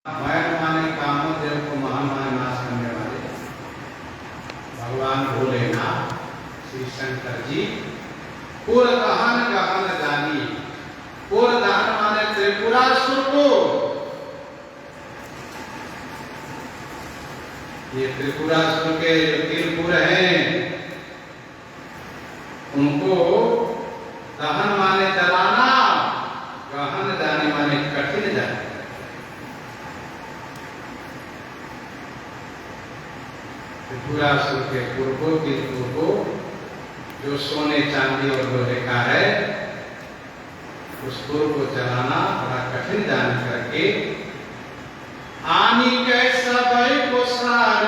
Man माने कामदेव को महामाया नाश करने वाले भगवान भोलेनाथ श्री शंकर जी पूर्ण दहन गहन जानी। पूर्ण दहन माने त्रिपुरासुर को, ये त्रिपुरासुर के जो त्रिपुर हैं उनको दहन माने जलाना, गहन जाने माने कठिन जाने। त्रिपुरासुर के पूर्वों के पूर्वों जो सोने चांदी और लोहे का है उस पुर को चलाना बड़ा कठिन जान करके आनी कैसा भाई को सार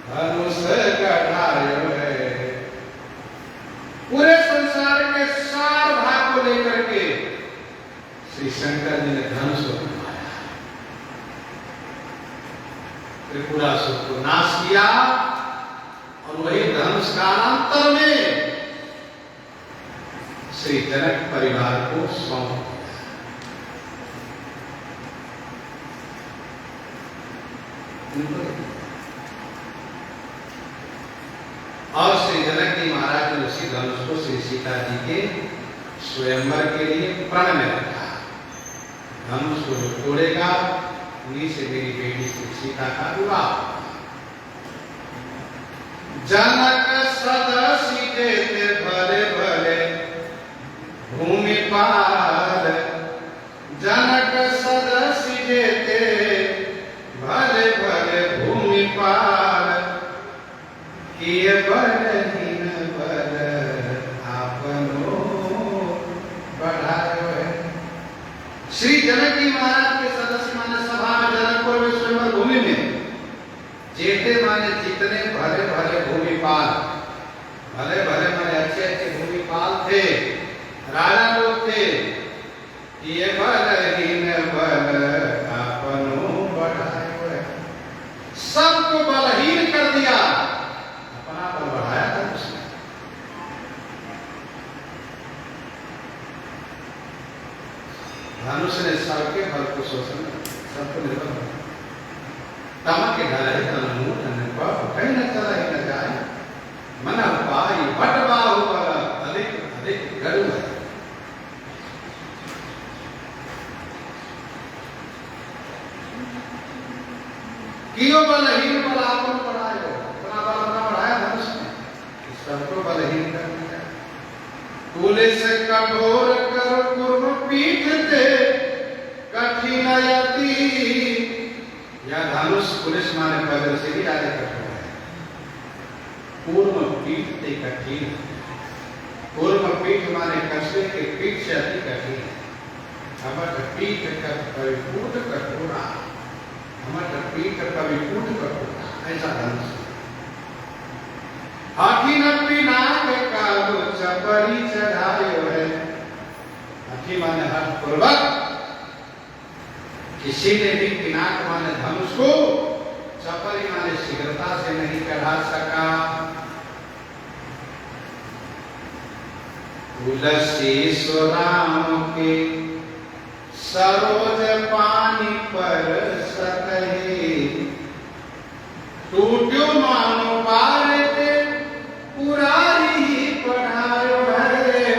धनुष गढ़ायो है। पूरे संसार के सार भाग को लेकर के श्री शंकर जी ने धनुष त्रिपुरासुर को नाश किया और वही धनुष कालांतर में श्री जनक परिवार को सौंप दिया। और श्री जनक जी महाराज ने उसी धनुष को श्री सीता जी के स्वयंवर के लिए प्रण में रखा। धनुष को जो तोड़ेगा उन्हीं से मेरी बेटी श्री सीता का विवाह। जनक सदसी देते भले भले भूमि पार, जनक सदसी देते भले भले भूमि पार, किए बलहीन बल आपनो बढ़ायो है। श्री जनक जी महाराज के सदस्य माने सभा में जनकपुर में स्वयंवर भूमि में जेठे माने जितने भले भले भूमिपाल, भले भले माने अच्छे अच्छे भूमिपाल थे, राजा लोग थे, ये बलहीन बल आपनो बढ़ायो है। सबको बलहीन कर दिया, अपना बल बढ़ाया था उसने। धनुष ने सबके बल को शोषण, सबको निर्बल तमक के ढल है तन मुंह तन पाप कहीं न चला ही न जाए, मन पाई बट बाहु पर अधिक अधिक गरु है। कियो बलहीन बल आपको बढ़ायो, अपना बल अपना बढ़ाया धनुष ने, सबको बलहीन कर दिया। पुलिस कठोर कर पूर्व पीठ दे कठिन यति। या धनुष पुलिस माने पद से भी ज्यादा कठोर है। पूर्व पीठ से कठिन, पूर्व पीठ माने कसरे के पीठ से अति कठिन है। हमर पीठ का परिपूर्ण कठोरा, हमर पीठ परिपूर्ण कठोरा, ऐसा धनुष। हाथी न पिनाक का चपरी चढ़ायो है। हाथी माने हठ पूर्वक, किसी ने भी पिनाक माने धनुष को चपरी माने शीघ्रता से नहीं चढ़ा सका। तुलसी राम के सरोज पानी पर सकहे, टूट्यो मानो बारे ते पुरारी ही पढ़ायो है।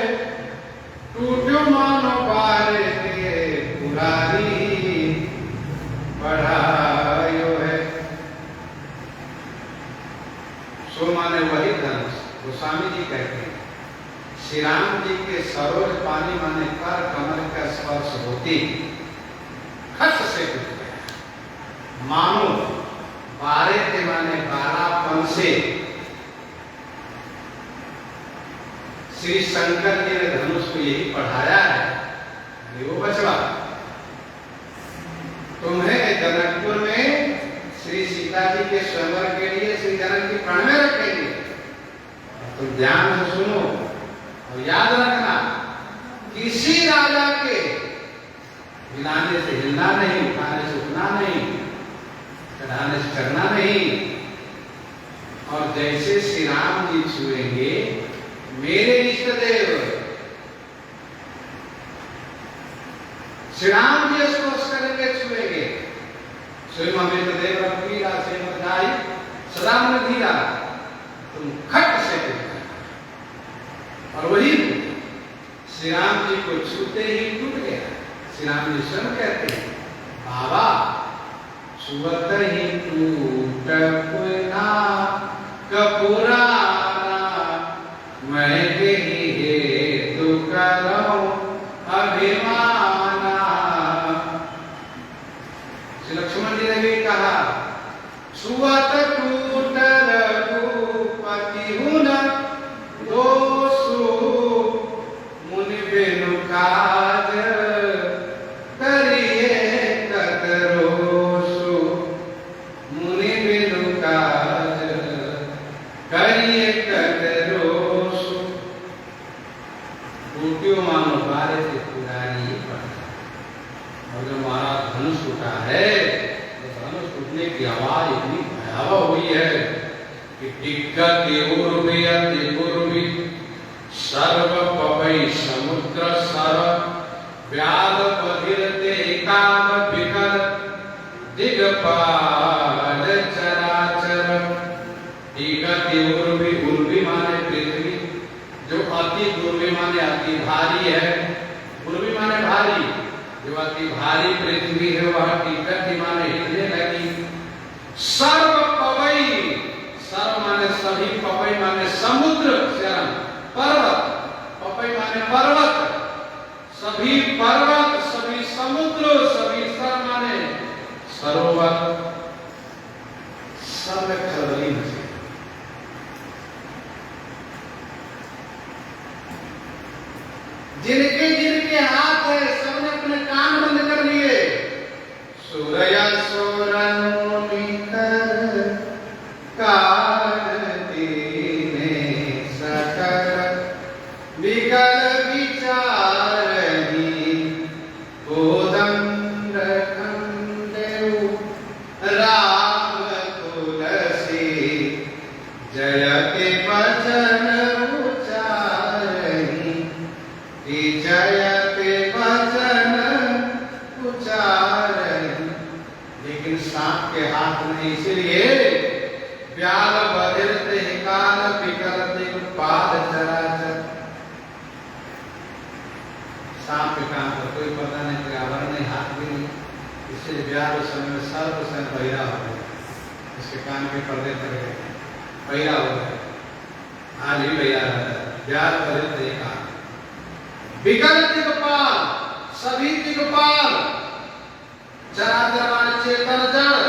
टूट्यो मानो बारे ते पुरारी बढ़ायो है। सो माने वही धनुष। गोस्वामी जी कहते हैं श्री राम जी के सरोज पानी माने कर कमल का स्पर्श होती खस से टूट गया। मानो बारे थे माने बारापन से श्री शंकर जी ने धनुष को यही पढ़ाया है। वो बचवा तुम्हें जनकपुर में श्री सीता जी के स्वयंवर के लिए श्री जनक जी प्राण में रखेंगे। तुम ध्यान से सुनो और याद रखना, किसी राजा के हिलाने से हिलना नहीं, उठाने से उठना नहीं, चढ़ाने से चढ़ना नहीं। और जैसे श्री राम जी छुएंगे मेरे इष्ट देव, श्री राम जी स्पर्श करेंगे छूते ही टूट गया। श्री राम जी स्वयं कहते हैं, बाबा छुअत ही टूट पुना कपुराना, मैं ही हेतु करो अभिमाना। श्री लक्ष्मण जी ने भी कहा, छुअत टूट रघुपति हुन दोषु, मुनि बिनु काज करिए कतरोषु, मुनि बिनु काज करिए कतरोषु। टूटियो मानो बारे से पुरानी पड़ता, और जो हमारा धनुष टूटा है, तो धनुष टूटने की आवाज इतनी भयावह हुई है कि दिग्गति उर्वी अति पूर्वी सर्व पवई समुद्र सर, व्याल बधिरते काल विकर दिगपाल चराचर। दिग्गति उर्वी, उर्वी माने पृथ्वी, जो अति पूर्वी माने अति भारी है, उर्वी माने भारी, जो अति भारी पृथ्वी है वह दिग्गति माने हिलने लगी। सर्व पवई, सर्व माने सभी, पवई माने समुद्र, पर्वत, पवई माने पर्वत, सभी पर्वत, सभी समुद्र, सभी सर माने सरोवर, सब में खलबली मची। जिनके जिनके हाथ है सबने अपने कान बंद कर लिए। सूर्य सोरन मुनिकर कारती ने सकल विकल विचारही, कोदंड खंडेउ राम तुलसी, जयति वचन उचारही, जयति वचन उचारही। लेकिन सांप के हाथ में, इसलिए व्याल बधिरते काल विकल दिग्पाल चराचर। सांप के काम का कोई पता नहीं, कोई आवरण नहीं, हाथ भी नहीं, इसलिए व्याल उस समय में सर्व स्वयं बहिरा हो गया, इसके कान के पर्दे पड़ गए, बहिरा हो गया। आज भी बहिरा रहता है। व्याल बधिरते काल विकल दिग्पाल, सभी दिग्पाल, चराचर माने चेतन जड़,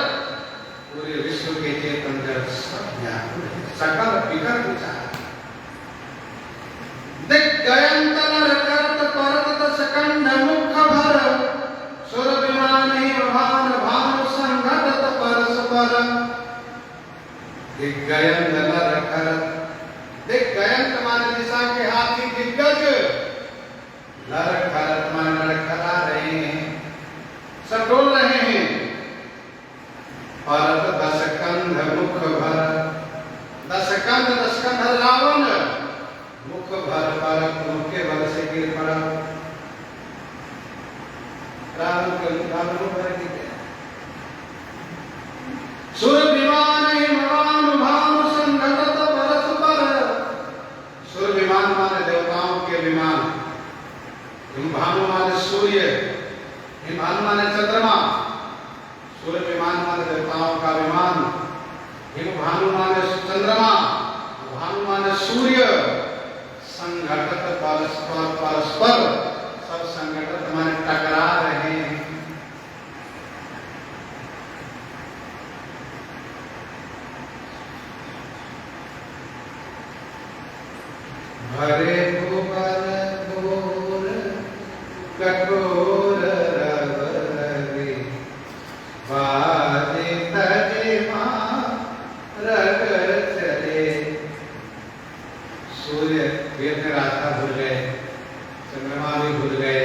पूरे विश्व के चेतन जड़ सब व्याकुल है, सकल विकल विचार। दिग्गयंत नर करत परत सकंड मुख भर, सुर विमान ही भान भानु संघटत परस्पर। दिग्गयंत नर करत, दिग्गयंत माने दिशा के हाथी दिग्गज, नर करत माने लड़खड़ा रहे हैं, सब डोल रहे हैं। परत दशकंध मुख भर, दशकंध, दशकंध रावण, मुख भर परत, मुख के बल से गिर पड़ा। रावण के मुख भर गिर गया। सुर विमान हिमवान भानु संघटत परस्पर, सुर विमान माने देवताओं के विमान, हिम भानु माने सूर्य, हिम भानु माने चंद्रमा, सूर्य विमान माने देवताओं का विमान, हिम भानु माने चंद्रमा, भानु माने सूर्य। संघटत परस्पर, परस्पर सब संघटत माने टकरा रहे हैं। भरे भूवर घोर कठोर रवि, बाजे तजे मारग चले। सूर्य वेद में रास्ता भूल गए, चंद्रमा भी भूल गए,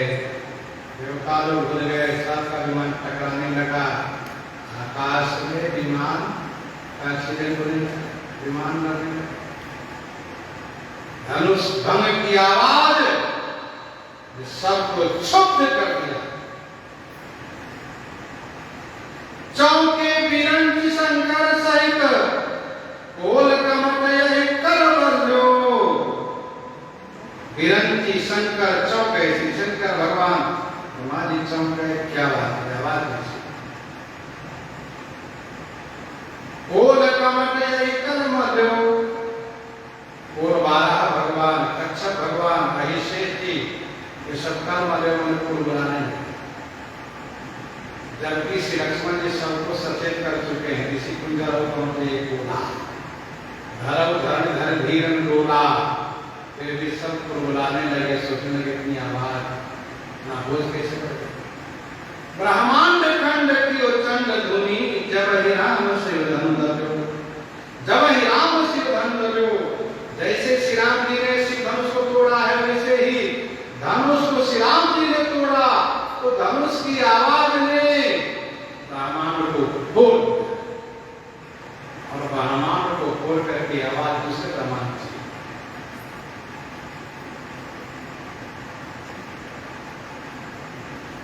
देवता लोग भूल गए, सबका विमान टकराने लगा। आकाश में विमान का एक्सीडेंट होने लगा, विमान लड़ने लगा। धनुष भंग की आवाज सबको क्षुब्ध कर दिया। चौके विरंची शंकर सहित कोल कमटय कर बर्जो। विरंची शंकर चौके, शंकर भगवान समझ गए क्या बात है, आवाज कैसी। ओल कमट एकल मध्यो, और 12 भगवान, कच्छप भगवान, अहिषेश जी, ये सबका मध्य मन को बुलाने लगे। जबकि श्री लक्ष्मण जी सबको सचेत कर चुके हैं, ऋषि कुंजरों को बोला धर्म धरण धर धीरन डोला, फिर भी सबको बुलाने लगे। सोचने लगे इतनी आवाज ना बोझ कैसे करते। ब्रह्मांड खंड की उच्चंड ध्वनि, जब ही राम शिव धन धर्यो, जब ही राम शिव धन धर्यो। जैसे श्री राम जी ने शिव धनुष को तोड़ा है, वैसे ही धनुष को श्री राम जी ने तोड़ा, तो धनुष की आवाज ने ब्रह्मांड को बोल, और ब्रह्मांड को बोल करके आवाज दूसरे ब्रह्मांड से।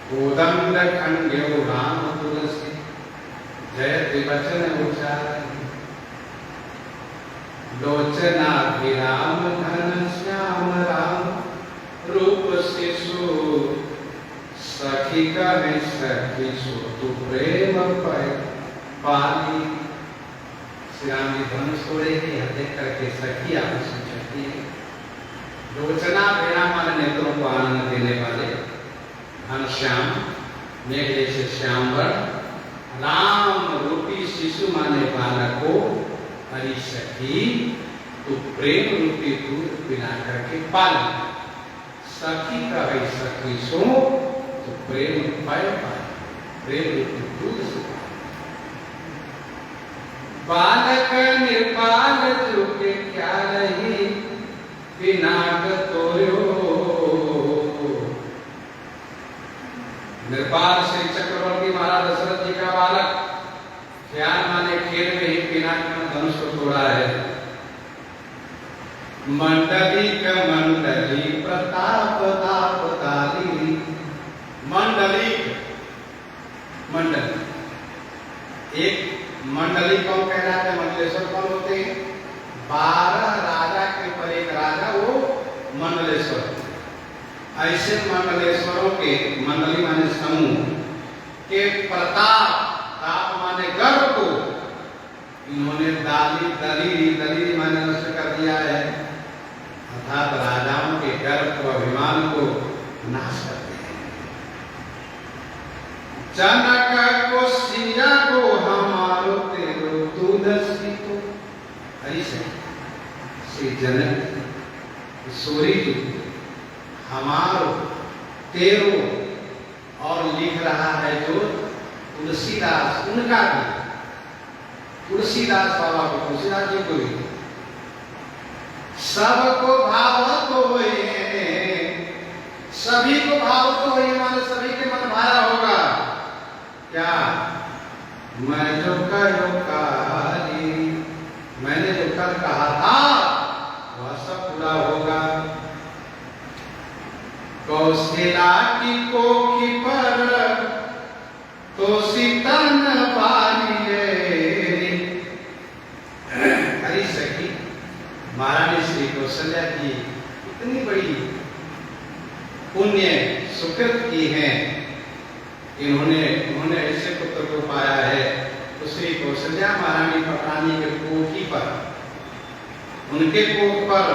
कोदंड खंड्यो राम तुलसी, जयति वचन उच्चारण, लोचना विराम घन श्याम राम, रूप शिशु सखी कहे सखी सो तू प्रेम पाली। श्री राम जी धनुष तोड़ेंगे, देख करके सखी आपस में चलती है। लोचना विराम माने नेत्रों को आनंद देने वाले, घनश्याम मेघ जैसे श्यामवर, राम रूपी शिशु माने बालक को, हरि सखी तू प्रेम रूपी दूध पिला करके पाल। सखी का है सखी सो तो प्रेम पाए पाए, प्रेम रूपी दूध से बालक निर्बाल चुके क्या रही पिनाक तोयो। निर्बाल श्री चक्रवर्ती महाराज दशरथ जी का बालक, ख्याल माने खेल में ही पिनाक में धनुष को तोड़ा है। मंडली का मंडली प्रताप ताप ताली, मंडली मंडली, एक मंडली कौन कहलाते हैं, मंडलेश्वर कौन होते हैं, 12 राजा के पर एक राजा वो मंडलेश्वर। ऐसे मंडलेश्वरों के, मंडली माने समूह के प्रताप, ताप माने गर्व को इन्होंने दाली दलीरी, दलीरी माने नष्ट कर दिया है, अर्थात राजाओं के गर्व को, अभिमान को नाश करते हैं। जनक को सिया को हमारो तेरो तुलसी को, ऐसे श्री जनक सूरी जी हमारो तेरो, और लिख रहा है जो तुलसीदास, उनका भी, तुलसीदास बाबा को, तुलसीदास जी को भी, सबको भावत हुए, सभी को भावुक हुए माने सभी के मन भाया होगा। क्या मैं जो कहो कहानी, मैंने जो कल कहा था वह सब पूरा होगा। कौशला की कोखी पर तो सीतन पालिए, हरी सखी महारानी श्री कौशल्या की इतनी बड़ी पुण्य सुकृत की है, इन्होंने ऐसे पुत्र को पाया है। तो श्री कौशल्या महारानी पटरानी के कोखी पर, उनके कोख पर,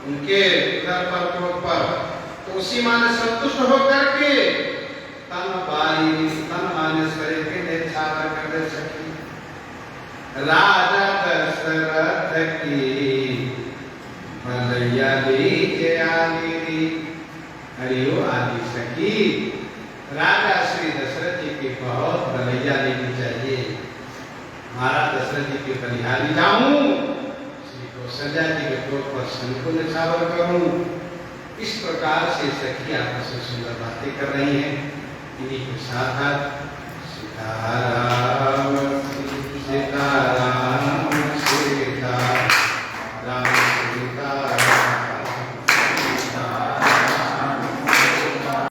उनके उदर पर, कोख पर, तो उसी माने संतुष्ट होकर के तन बारी, तन माने शरीर के निछावर कर दे सकी। राजा दशरथ की भलैया लीजे आली, हरियो आदि सखी, राजा श्री दशरथ जी की बहुत भलैया लेनी चाहिए। महाराज दशरथ जी की बलिहारी जाऊं, श्री कौशल्या जी के कोख पर सन को निछावर करूं। इस प्रकार से सखी आपस में सुंदर बातें कर रही हैं। इन्हीं के साथ सीताराम।